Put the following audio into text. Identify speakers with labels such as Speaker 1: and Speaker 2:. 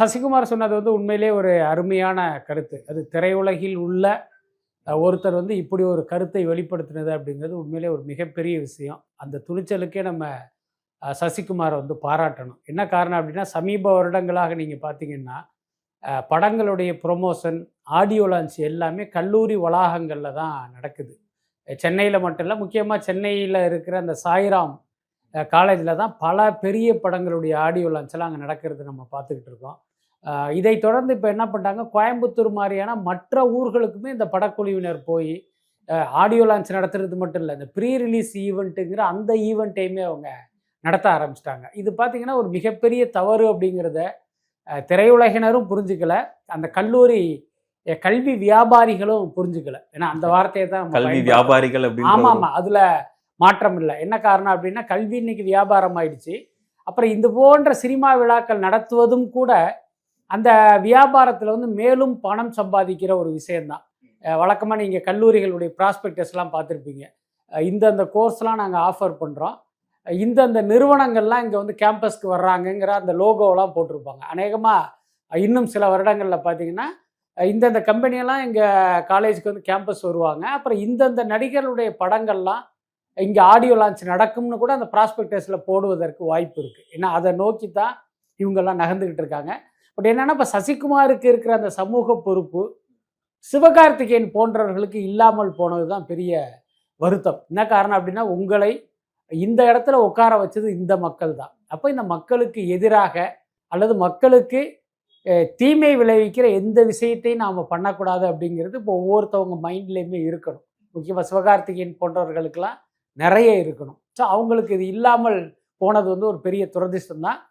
Speaker 1: சசிகுமார் சொன்னது உண்மையிலே ஒரு அருமையான கருத்து. அது திரையுலகில் உள்ள ஒருத்தர் இப்படி ஒரு கருத்தை வெளிப்படுத்தினது அப்படிங்கிறது உண்மையிலே ஒரு மிகப்பெரிய விஷயம். அந்த துணிச்சலுக்கே நம்ம சசிகுமாரை பாராட்டணும். என்ன காரணம் அப்படின்னா, சமீப வருடங்களாக நீங்கள் பார்த்தீங்கன்னா, படங்களுடைய ப்ரொமோஷன், ஆடியோ லான்ச் எல்லாமே கல்லூரி வளாகங்களில் தான் நடக்குது. சென்னையில் மட்டும் இல்லை, முக்கியமாக சென்னையில் இருக்கிற அந்த சாய்ராம் காலேஜில் தான் பல பெரிய படங்களுடைய ஆடியோ லான்ச்லாம் அங்கே நடக்கிறது நம்ம பார்த்துக்கிட்டு இருக்கோம். இதை தொடர்ந்து இப்போ என்ன பண்ணிட்டாங்க, கோயம்புத்தூர் மாதிரியான மற்ற ஊர்களுக்குமே இந்த படக்குழுவினர் போய் ஆடியோ லான்ச் நடத்துறது மட்டும் இல்லை, இந்த ப்ரீ ரிலீஸ் ஈவெண்ட்டுங்கிற அந்த ஈவெண்ட்டையுமே அவங்க நடத்த ஆரம்பிச்சிட்டாங்க. இது பார்த்திங்கன்னா ஒரு மிகப்பெரிய தவறு அப்படிங்கிறத திரையுலகினரும் புரிஞ்சுக்கல, அந்த கல்லூரி கல்வி வியாபாரிகளும் புரிஞ்சுக்கல. ஏன்னா அந்த வார்த்தையை தான்
Speaker 2: கல்வி வியாபாரிகள் அப்படின்னு.
Speaker 1: ஆமாம், அதில் மாற்றம் இல்லை. என்ன காரணம் அப்படின்னா, கல்வி இன்னைக்கு வியாபாரம் ஆயிடுச்சு. அப்புறம் இது போன்ற சினிமா விழாக்கள் நடத்துவதும் கூட அந்த வியாபாரத்தில் மேலும் பணம் சம்பாதிக்கிற ஒரு விஷயந்தான். வழக்கமாக நீங்கள் கல்லூரிகளுடைய ப்ராஸ்பெக்டஸ்லாம் பார்த்துருப்பீங்க. இந்தந்த கோர்ஸ்லாம் நாங்கள் ஆஃபர் பண்ணுறோம், இந்தந்த நிறுவனங்கள்லாம் இங்கே கேம்பஸ்க்கு வர்றாங்கங்கிற அந்த லோகோவெலாம் போட்டிருப்பாங்க. அநேகமாக இன்னும் சில வருடங்களில் பார்த்தீங்கன்னா, இந்தந்த கம்பெனியெல்லாம் எங்கள் காலேஜுக்கு கேம்பஸ் வருவாங்க, அப்புறம் இந்தந்த நடிகர்களுடைய படங்கள்லாம் இங்கே ஆடியோ லான்ச் நடக்கும்னு கூட அந்த ப்ராஸ்பெக்டஸில் போடுவதற்கு வாய்ப்பு இருக்குது. ஏன்னா அதை நோக்கி தான் இவங்கெல்லாம் நகர்ந்துக்கிட்டு இருக்காங்க. பட் என்னென்னா, இப்போ சசிகுமாருக்கு இருக்கிற அந்த சமூக பொறுப்பு சிவகார்த்திகேயன் போன்றவர்களுக்கு இல்லாமல் போனது தான் பெரிய வருத்தம். என்ன காரணம் அப்படின்னா, உங்களை இந்த இடத்துல உட்கார வச்சது இந்த மக்கள் தான். அப்போ இந்த மக்களுக்கு எதிராக அல்லது மக்களுக்கு தீமை விளைவிக்கிற எந்த விஷயத்தையும் நாம் பண்ணக்கூடாது அப்படிங்கிறது இப்போ ஒவ்வொருத்தவங்க மைண்ட்லேயுமே இருக்கணும். முக்கியமாக சிவகார்த்திகேயன் போன்றவர்களுக்கெல்லாம் நிறைய இருக்கணும். ஸோ அவங்களுக்கு இது இல்லாமல் போனது ஒரு பெரிய துரதிர்ஷ்டம் தான்.